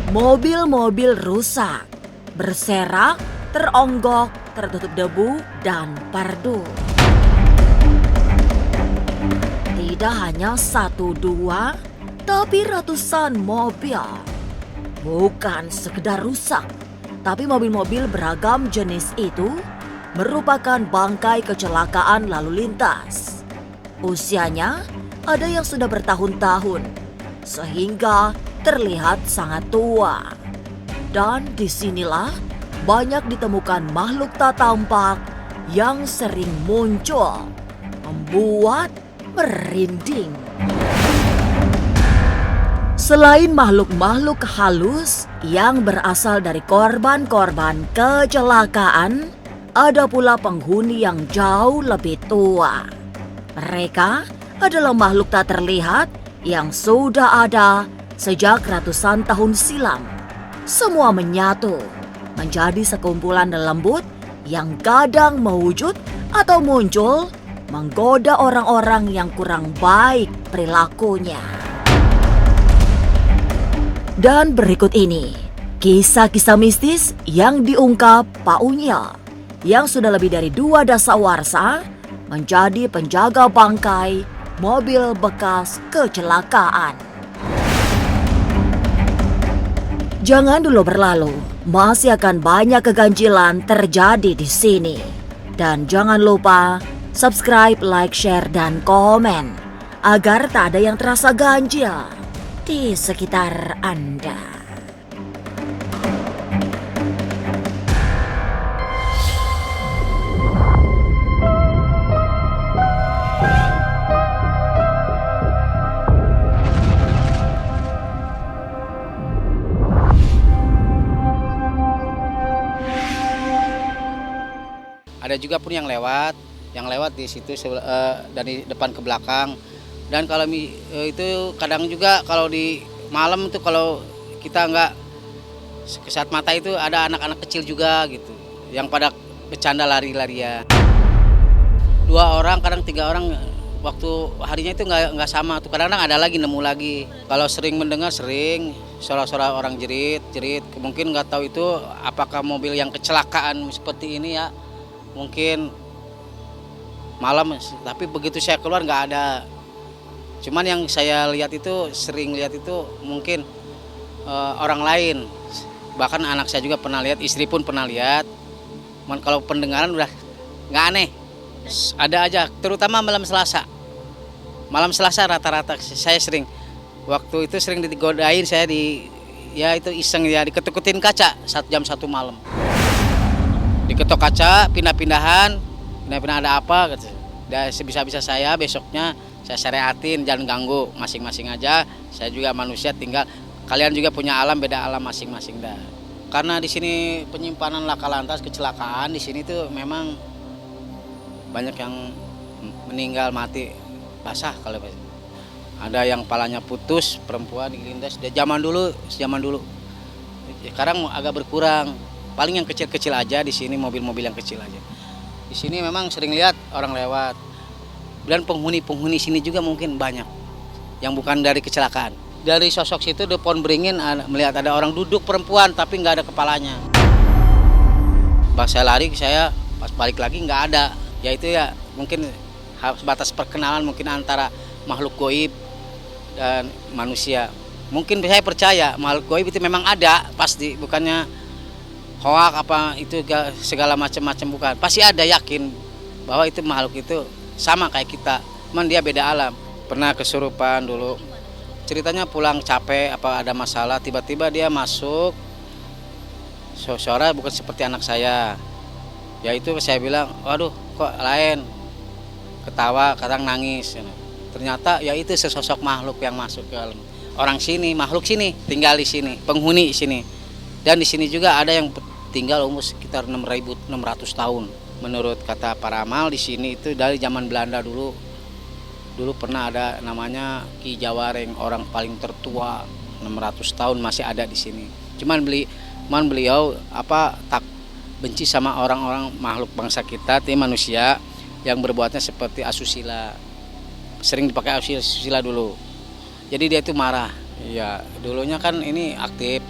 Mobil-mobil rusak, berserak, teronggok, tertutup debu, dan pardu. Tidak hanya satu dua, tapi ratusan mobil. Bukan sekedar rusak, tapi mobil-mobil beragam jenis itu merupakan bangkai kecelakaan lalu lintas. Usianya ada yang sudah bertahun-tahun, sehingga terlihat sangat tua. Dan disinilah banyak ditemukan makhluk tak tampak yang sering muncul, membuat merinding. Selain makhluk-makhluk halus yang berasal dari korban-korban kecelakaan, ada pula penghuni yang jauh lebih tua. Mereka adalah makhluk tak terlihat yang sudah ada sejak ratusan tahun silam. Semua menyatu menjadi sekumpulan lembut yang kadang mewujud atau muncul menggoda orang-orang yang kurang baik perilakunya. Dan berikut ini kisah-kisah mistis yang diungkap Pak Unyil yang sudah lebih dari 2 dasawarsa menjadi penjaga bangkai mobil bekas kecelakaan. Jangan dulu berlalu, masih akan banyak keganjilan terjadi di sini. Dan jangan lupa subscribe, like, share, dan komen agar tak ada yang terasa ganjil di sekitar Anda. Ada juga pun yang lewat di situ dari depan ke belakang. Dan kalau itu kadang juga kalau di malam itu kalau kita nggak kesat mata itu ada anak-anak kecil juga gitu yang pada bercanda lari-larian. 2 orang kadang 3 orang waktu harinya itu nggak sama tuh, kadang-kadang ada lagi nemu lagi. Kalau sering mendengar suara-suara orang jerit mungkin nggak tahu itu apakah mobil yang kecelakaan seperti ini ya, mungkin malam, tapi begitu saya keluar nggak ada. Cuman yang saya lihat itu, sering lihat itu mungkin orang lain. Bahkan anak saya juga pernah lihat, istri pun pernah lihat. Cuman kalau pendengaran udah nggak aneh. Ada aja, terutama malam Selasa. Malam Selasa rata-rata saya sering. Waktu itu sering digodain saya ya itu iseng ya, diketuk-ketukin kaca jam 1 malam. Diketok kaca, pindah-pindahan ada apa gitu. Dan sebisa-bisa saya besoknya saya syariatin, jangan ganggu, masing-masing aja. Saya juga manusia, tinggal kalian juga punya alam, beda alam masing-masing dah. Karena di sini penyimpanan laka lantas kecelakaan di sini tuh memang banyak yang meninggal mati basah kalau ada yang palanya putus, perempuan dilindas. Zaman dulu. Sekarang agak berkurang. Paling yang kecil-kecil aja di sini, mobil-mobil yang kecil aja. Di sini memang sering lihat orang lewat. Dan penghuni sini juga mungkin banyak yang bukan dari kecelakaan. Dari sosok situ di pohon beringin melihat ada orang duduk perempuan tapi nggak ada kepalanya. Pas saya lari, saya pas balik lagi nggak ada. Ya itu ya mungkin sebatas perkenalan mungkin antara makhluk goib dan manusia. Mungkin saya percaya makhluk goib itu memang ada pasti, bukannya hoak apa itu segala macam-macam, bukan. Pasti ada, yakin bahwa itu makhluk itu sama kayak kita, cuman dia beda alam. Pernah kesurupan dulu, ceritanya pulang capek apa ada masalah, tiba-tiba dia masuk, suara bukan seperti anak saya. Ya itu saya bilang, waduh kok lain, ketawa, kadang nangis. Ternyata ya itu sesosok makhluk yang masuk ke alam. Orang sini, makhluk sini, tinggal di sini, penghuni sini. Dan di sini juga ada yang tinggal umur sekitar 6.600 tahun. Menurut kata paramal di sini itu dari zaman Belanda dulu. Dulu pernah ada namanya Ki Jawareng, orang paling tertua, 600 tahun masih ada di sini. Cuman beliau tak benci sama orang-orang makhluk bangsa kita, manusia yang berbuatnya seperti asusila. Sering dipakai asusila dulu. Jadi dia itu marah. Ya, dulunya kan ini aktif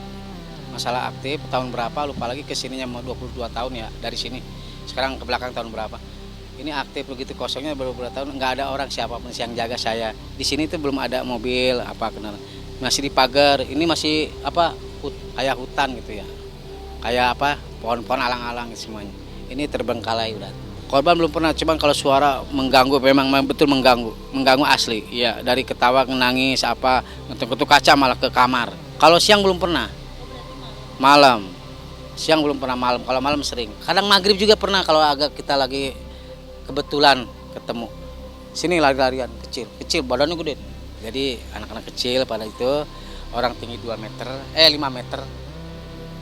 masalah aktif tahun berapa lupa lagi, kesininya mau 22 tahun ya dari sini. Sekarang ke belakang tahun berapa. Ini aktif begitu kosongnya baru beberapa tahun, nggak ada orang siapapun yang jaga saya. Di sini tuh belum ada mobil apa kenal. Masih dipagar, ini masih kayak hutan gitu ya. Kayak pohon-pohon alang-alang semuanya. Ini terbengkalai udah. Korban belum pernah, cuman kalau suara mengganggu memang betul mengganggu asli. Iya, dari ketawa, nangis ngetuk-ngetuk kaca malah ke kamar. Kalau siang belum pernah. Malam, siang belum pernah malam. Kalau malam sering. Kadang maghrib juga pernah kalau agak kita lagi kebetulan ketemu. Sini lari-larian kecil badannya gede. Jadi anak-anak kecil pada itu orang tinggi 5 meter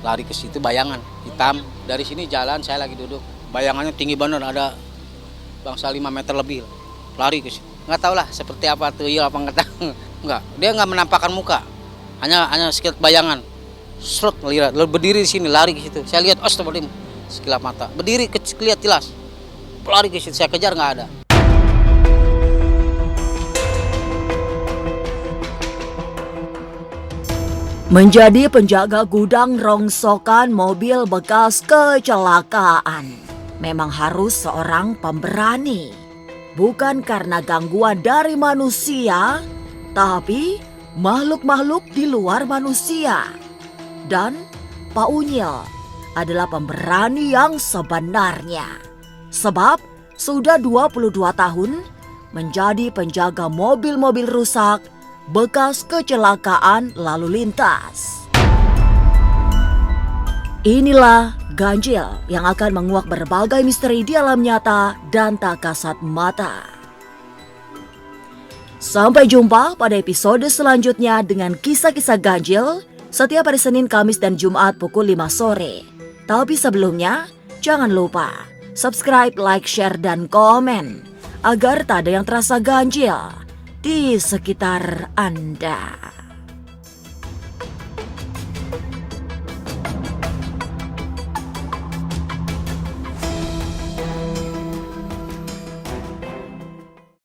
lari ke situ bayangan hitam. Dari sini jalan saya lagi duduk. Bayangannya tinggi bener ada bangsa 5 meter lebih lari ke situ. Nggak tahu lah seperti apa tuyul apa nggak tahu. Enggak, dia nggak menampakkan muka. Hanya sekilas bayangan. Serut ngelihat, lalu berdiri di sini lari ke situ. Saya lihat astagfirullahaladzim sekilap mata. Berdiri lihat jelas. Lari ke situ, saya kejar nggak ada. Menjadi penjaga gudang rongsokan mobil bekas kecelakaan memang harus seorang pemberani. Bukan karena gangguan dari manusia, tapi makhluk-makhluk di luar manusia. Dan Pak Unyil adalah pemberani yang sebenarnya. Sebab sudah 22 tahun menjadi penjaga mobil-mobil rusak bekas kecelakaan lalu lintas. Inilah Ganjil yang akan menguak berbagai misteri di alam nyata dan tak kasat mata. Sampai jumpa pada episode selanjutnya dengan kisah-kisah ganjil setiap hari Senin, Kamis, dan Jumat pukul 5 sore. Tapi sebelumnya, jangan lupa subscribe, like, share, dan komen agar tak ada yang terasa ganjil di sekitar Anda.